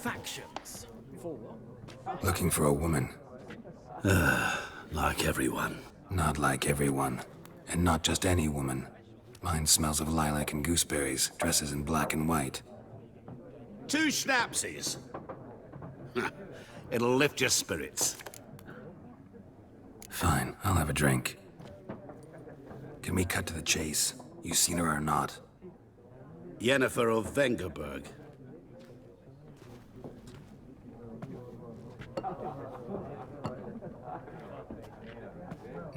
factions. For what? Looking for a woman. Like everyone. Not like everyone. And not just any woman. Mine smells of lilac and gooseberries, dresses in black and white. 2 schnapsies. It'll lift your spirits. Fine, I'll have a drink. Can we cut to the chase? You seen her or not? Yennefer of Vengerberg.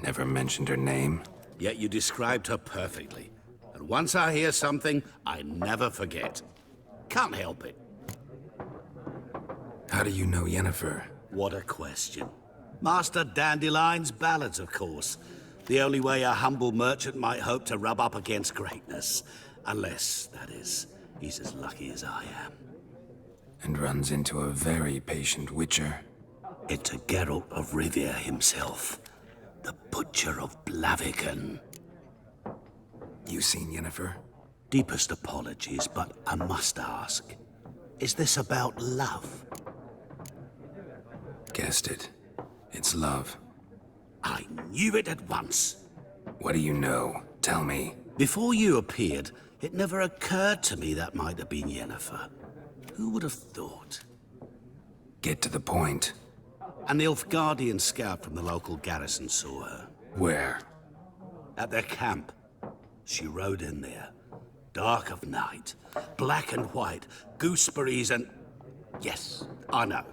Never mentioned her name? Yet you described her perfectly. And once I hear something, I never forget. Can't help it. How do you know Yennefer? What a question. Master Dandelion's ballads, of course. The only way a humble merchant might hope to rub up against greatness. Unless, that is, he's as lucky as I am. And runs into a very patient witcher. It's a Geralt of Rivia himself. The Butcher of Blaviken. You seen Yennefer? Deepest apologies, but I must ask. Is this about love? Guessed it. It's love. I knew it at once. What do you know? Tell me. Before you appeared, it never occurred to me that might have been Yennefer. Who would have thought? Get to the point. An Nilfgaardian scout from the local garrison saw her. Where? At their camp. She rode in there. Dark of night. Black and white. Gooseberries and... Yes, I know.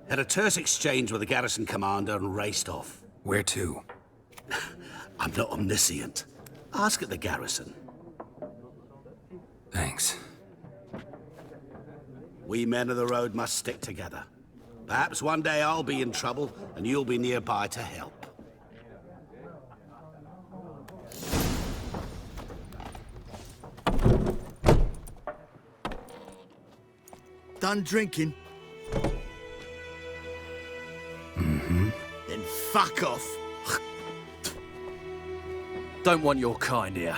Had a terse exchange with the garrison commander and raced off. Where to? I'm not omniscient. Ask at the garrison. Thanks. We men of the road must stick together. Perhaps one day I'll be in trouble and you'll be nearby to help. Done drinking? Mm-hmm. Then fuck off. Don't want your kind here.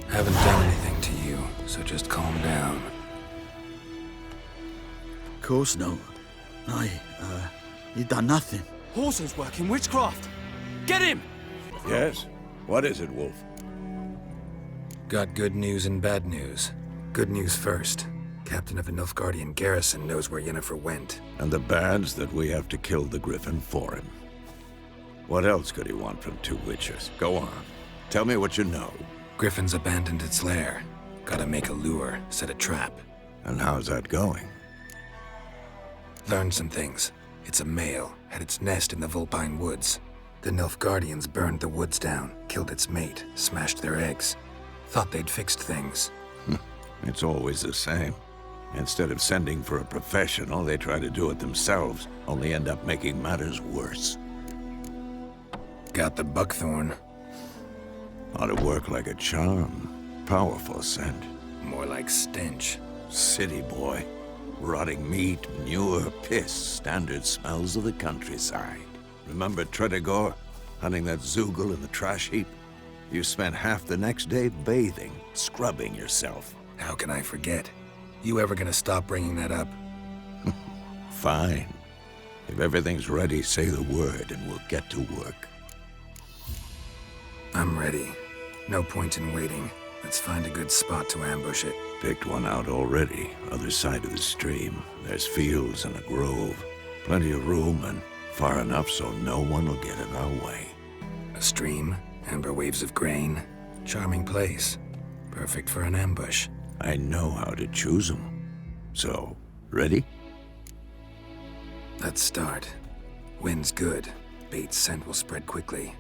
Haven't done anything to you, so just calm down. Course no. You done nothing. Horses working witchcraft. Get him! Yes? What is it, Wolf? Got good news and bad news. Good news first. Captain of the Nilfgaardian garrison knows where Yennefer went. And the bad's that we have to kill the Griffin for him. What else could he want from 2 witches? Go on. Tell me what you know. Griffin's abandoned its lair. Gotta make a lure, set a trap. And how's that going? Learned some things. It's a male, had its nest in the Vulpine Woods. The Nilfgaardians burned the woods down, killed its mate, smashed their eggs. Thought they'd fixed things. It's always the same. Instead of sending for a professional, they try to do it themselves, only end up making matters worse. Got the buckthorn. Ought to work like a charm. Powerful scent. More like stench. City boy. Rotting meat, manure, piss, standard smells of the countryside. Remember Tredegor? Hunting that Zoogle in the trash heap? You spent half the next day bathing, scrubbing yourself. How can I forget? You ever gonna stop bringing that up? Fine. If everything's ready, say the word and we'll get to work. I'm ready. No point in waiting. Let's find a good spot to ambush it. Picked one out already, other side of the stream. There's fields and a grove. Plenty of room and far enough so no one will get in our way. A stream, amber waves of grain. Charming place. Perfect for an ambush. I know how to choose them. So, ready? Let's start. Wind's good. Bait's scent will spread quickly.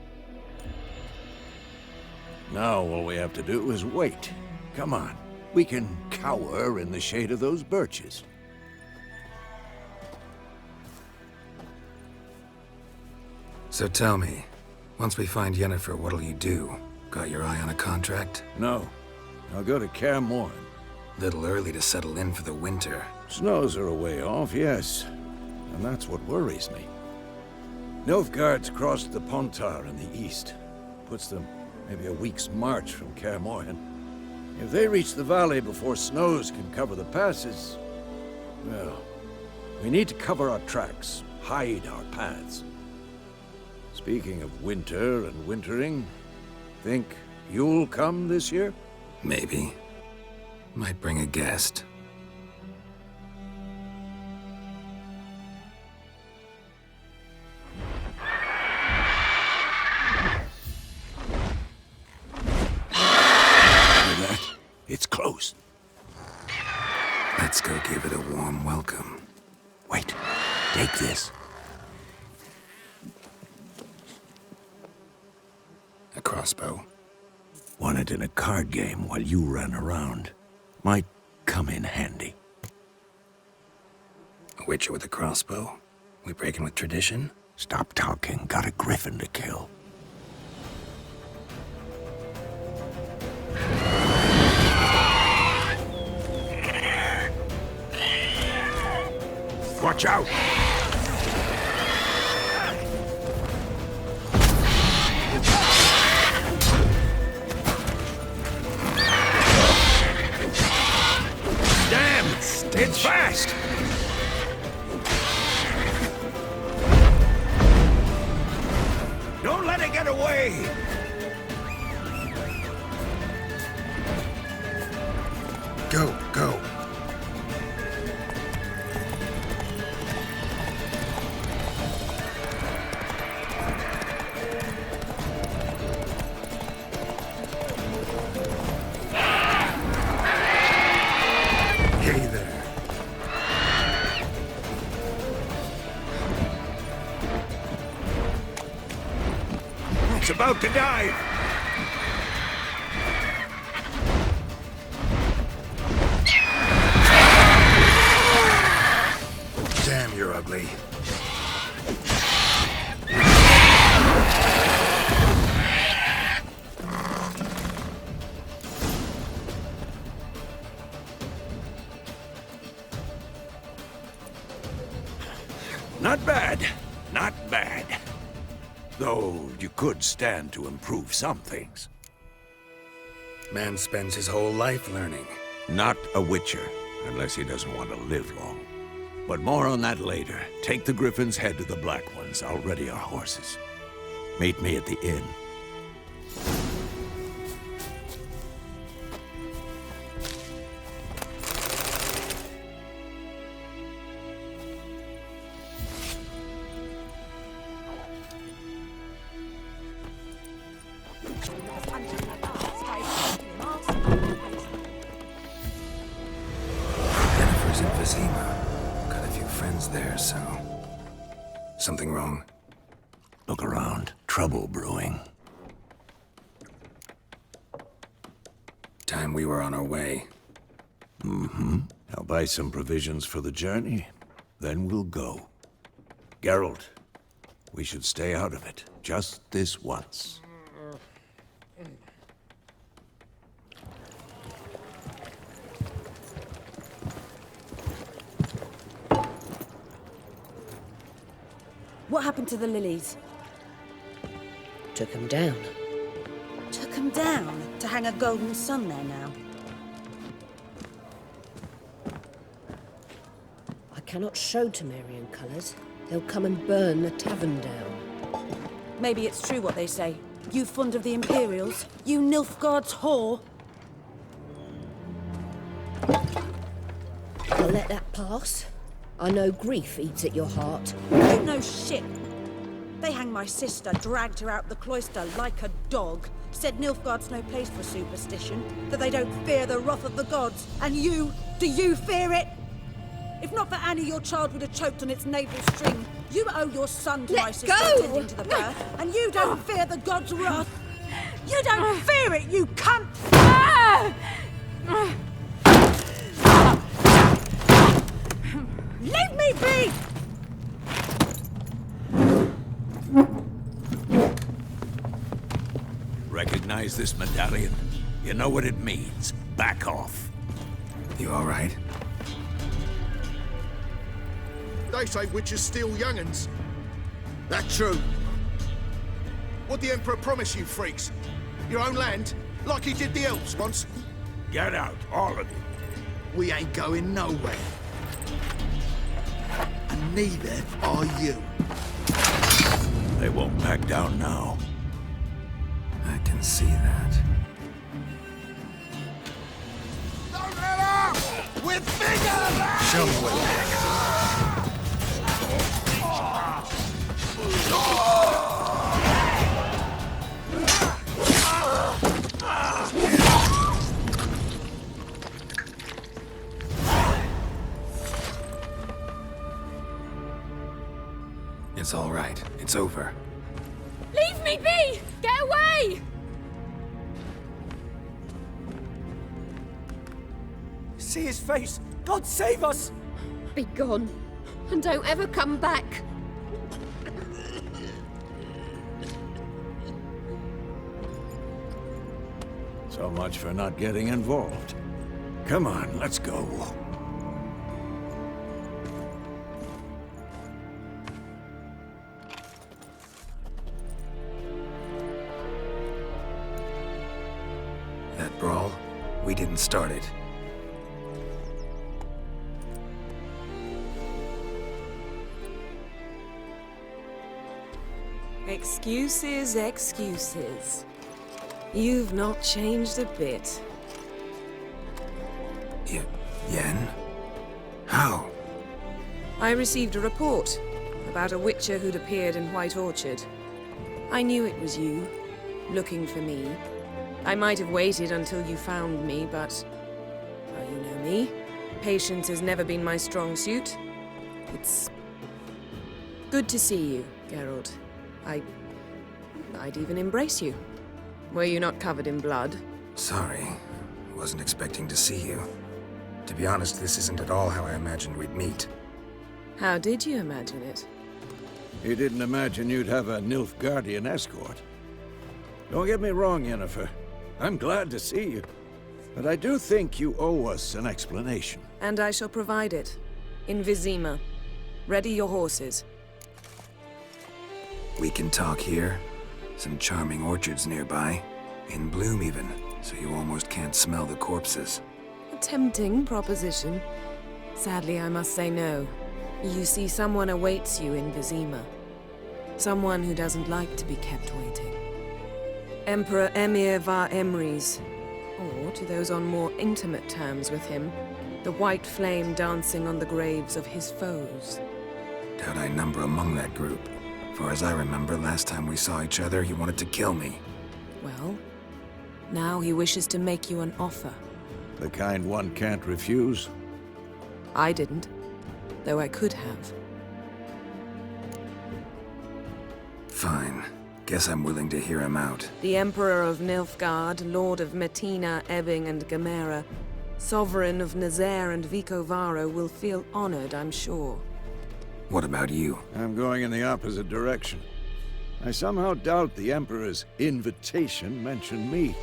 Now all we have to do is wait. Come on. We can cower in the shade of those birches. So tell me, once we find Yennefer, what'll you do? Got your eye on a contract? No. I'll go to Kaer Morhen. Little early to settle in for the winter. Snows are a way off, yes. And that's what worries me. Nilfgaard's crossed the Pontar in the east. Puts them maybe a week's march from Kaer Morhen. If they reach the valley before snows can cover the passes, well, we need to cover our tracks, hide our paths. Speaking of winter and wintering, think you'll come this year? Maybe. Might bring a guest. Hear that? It's close. Let's go give it a warm welcome. Wait, take this. A crossbow. Won it in a card game while you ran around. Might come in handy. A witcher with a crossbow? We breaking with tradition? Stop talking. Got a griffin to kill. Watch out! Damn! It's fast! Don't let it get away! Go, go. Hey there. It's about to dive! Damn, you're ugly. Not bad. Not bad. Though you could stand to improve some things. Man spends his whole life learning. Not a witcher, unless he doesn't want to live long. But more on that later. Take the griffin's head to the Black Ones. I'll ready our horses. Meet me at the inn. Jennifer's in Vizima. Got a few friends there, so... Something wrong? Look around. Trouble brewing. Time we were on our way. I'll buy some provisions for the journey. Then we'll go. Geralt, we should stay out of it. Just this once. What happened to the lilies? Took him down. Took them down to hang a golden sun there now. I cannot show Temerian colours. They'll come and burn the tavern down. Maybe it's true what they say. You fond of the Imperials? You Nilfgaard's whore? I'll let that pass. I know grief eats at your heart. You know shit. They hanged my sister, dragged her out the cloister like a dog. Said Nilfgaard's no place for superstition, that they don't fear the wrath of the gods. And you, do you fear it? If not for Annie, your child would have choked on its navel string. You owe your son to Let my sister go! attending to the birth, and you don't fear the gods' wrath. You don't fear it, you cunt! Leave me be! Recognize this medallion? You know what it means. Back off. You all right? They say witches steal young'uns. That true? What'd the Emperor promise you freaks? Your own land? Like he did the elves once? Get out, all of you. We ain't going nowhere. And neither are you. They won't back down now. I can see that. Don't let up! We're bigger! Show me what you think. It's all right. It's over. Leave me be! Get away! See his face! God save us! Be gone, and don't ever come back. So much for not getting involved. Come on, let's go. That brawl, we didn't start it. Excuses, excuses. You've not changed a bit. Yen? How? I received a report about a witcher who'd appeared in White Orchard. I knew it was you, looking for me. I might have waited until you found me, but... well, you know me. Patience has never been my strong suit. It's... good to see you, Geralt. I'd even embrace you. Were you not covered in blood? Sorry. Wasn't expecting to see you. To be honest, this isn't at all how I imagined we'd meet. How did you imagine it? You didn't imagine you'd have a Nilfgaardian escort. Don't get me wrong, Yennefer. I'm glad to see you. But I do think you owe us an explanation. And I shall provide it. In Vizima. Ready your horses. We can talk here. Some charming orchards nearby. In bloom even, so you almost can't smell the corpses. A tempting proposition. Sadly, I must say no. You see, someone awaits you in Vizima. Someone who doesn't like to be kept waiting. Emperor Emir var Emrys. Or, to those on more intimate terms with him, the white flame dancing on the graves of his foes. Doubt I number among that group. For as I remember, last time we saw each other, he wanted to kill me. Well, now he wishes to make you an offer. The kind one can't refuse. I didn't, though I could have. Fine. Guess I'm willing to hear him out. The Emperor of Nilfgaard, Lord of Metina, Ebbing, and Gamera, Sovereign of Nazaire and Vicovaro will feel honored, I'm sure. What about you? I'm going in the opposite direction. I somehow doubt the Emperor's invitation mentioned me.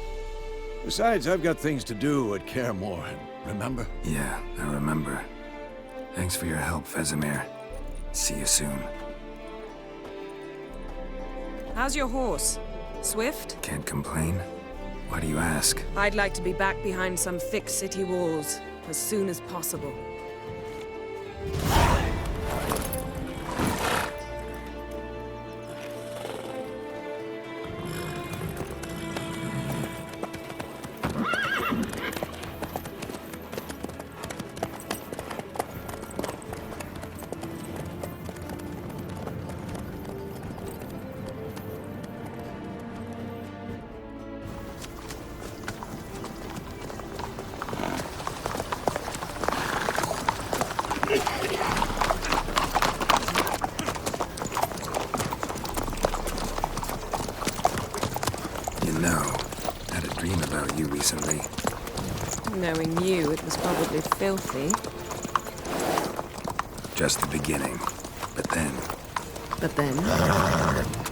Besides, I've got things to do at Kaer Morhen, remember? Yeah, I remember. Thanks for your help, Vesemir. See you soon. How's your horse? Swift? Can't complain. Why do you ask? I'd like to be back behind some thick city walls as soon as possible. You know, I had a dream about you recently. Knowing you, it was probably filthy. Just the beginning. But then... But then...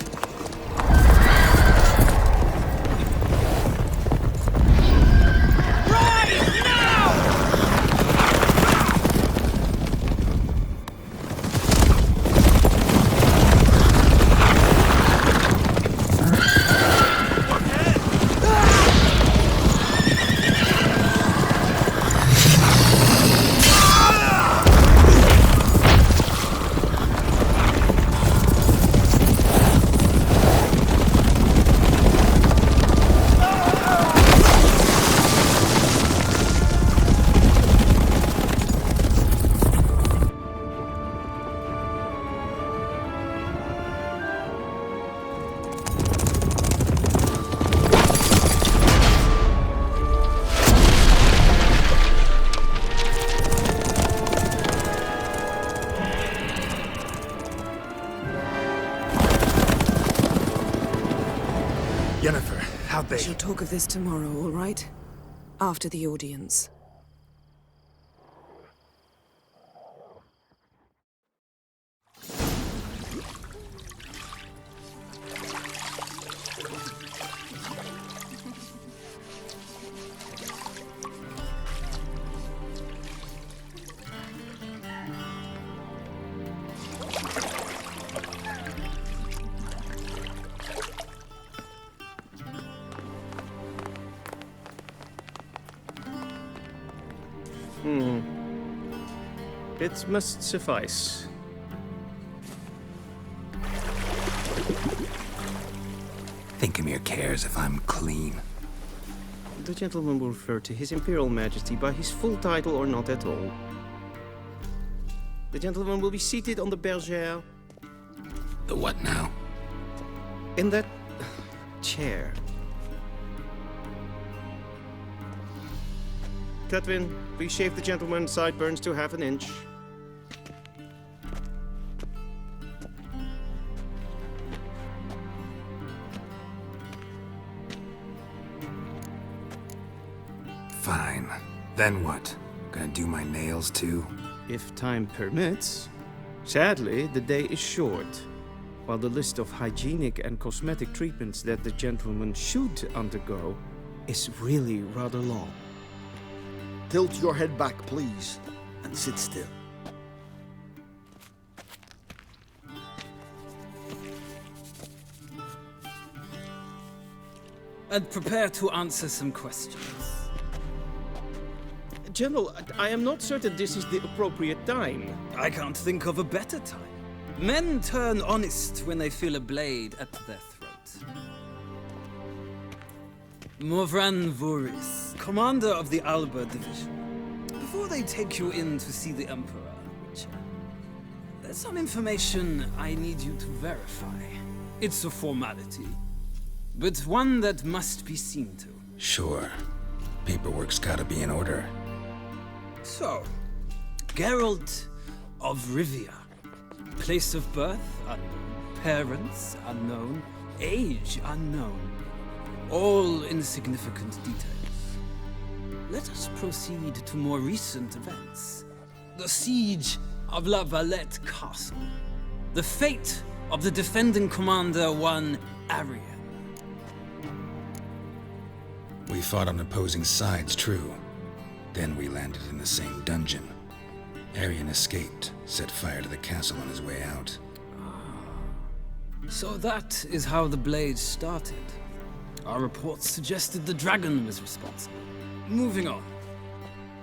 We shall talk of this tomorrow, all right? After the audience. It must suffice. Thinkamere cares if I'm clean. The gentleman will refer to His Imperial Majesty by his full title or not at all. The gentleman will be seated on the bergère. The what now? In that chair. Catwin, please shave the gentleman's sideburns to half an inch. Fine. Then what? Gonna do my nails too? If time permits. Sadly, the day is short. While the list of hygienic and cosmetic treatments that the gentleman should undergo is really rather long. Tilt your head back, please, and sit still. And prepare to answer some questions. General, I am not certain this is the appropriate time. I can't think of a better time. Men turn honest when they feel a blade at their throat. Morvran Voris, commander of the Alba Division. Before they take you in to see the Emperor, Witcher, there's some information I need you to verify. It's a formality, but one that must be seen to. Sure. Paperwork's gotta be in order. So, Geralt of Rivia. Place of birth unknown. Parents unknown. Age unknown. All insignificant details. Let us proceed to more recent events. The siege of La Valette Castle. The fate of the defending commander, one Arian. We fought on opposing sides, true. Then we landed in the same dungeon. Arian escaped, set fire to the castle on his way out. So that is how the blade started. Our reports suggested the dragon was responsible. Moving on.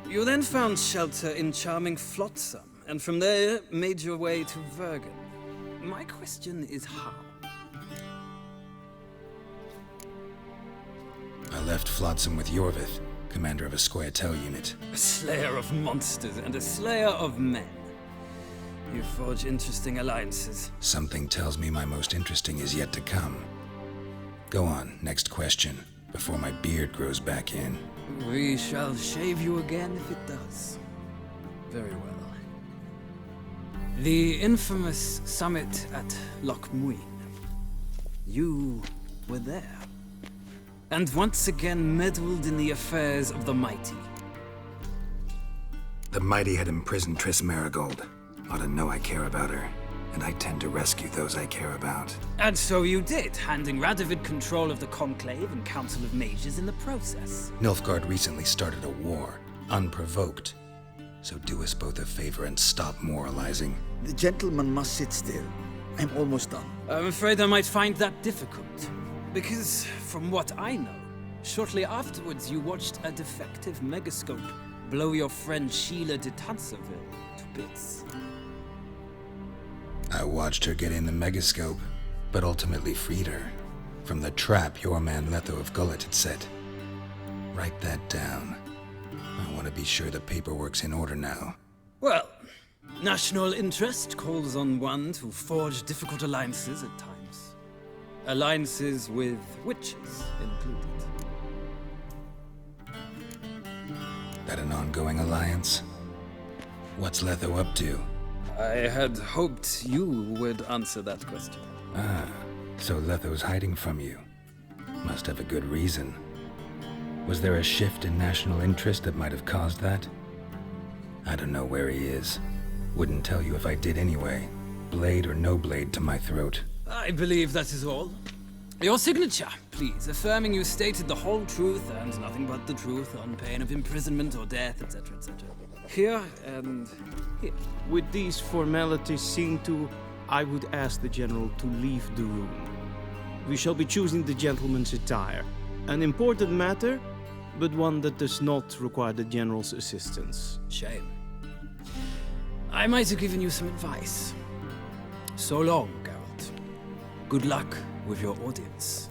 You then found shelter in charming Flotsam, and from there made your way to Vergen. My question is how? I left Flotsam with Yorvith, commander of a Scoia'tael unit. A slayer of monsters and a slayer of men. You forge interesting alliances. Something tells me my most interesting is yet to come. Go on, next question, before my beard grows back in. We shall shave you again if it does. Very well. The infamous summit at Loch Muin. You were there. And once again meddled in the affairs of the mighty. The mighty had imprisoned Triss Marigold. Ought to know I care about her, and I tend to rescue those I care about. And so you did, handing Radovid control of the Conclave and Council of Mages in the process. Nilfgaard recently started a war, unprovoked. So do us both a favor and stop moralizing. The gentleman must sit still. I'm almost done. I'm afraid I might find that difficult. Because, from what I know, shortly afterwards you watched a defective megascope blow your friend Sheila de Tanserville to bits. I watched her get in the megascope, but ultimately freed her from the trap your man Letho of Gullet had set. Write that down. I want to be sure the paperwork's in order now. Well, national interest calls on one to forge difficult alliances at times. Alliances with witches included. That an ongoing alliance? What's Letho up to? I had hoped you would answer that question. Ah, so Letho's hiding from you. Must have a good reason. Was there a shift in national interest that might have caused that? I don't know where he is. Wouldn't tell you if I did anyway. Blade or no blade to my throat. I believe that is all. Your signature, please, affirming you stated the whole truth and nothing but the truth on pain of imprisonment or death, etc., etc. Here and here. With these formalities seen to, I would ask the General to leave the room. We shall be choosing the gentleman's attire. An important matter, but one that does not require the General's assistance. Shame. I might have given you some advice. So long, Geralt. Good luck with your audience.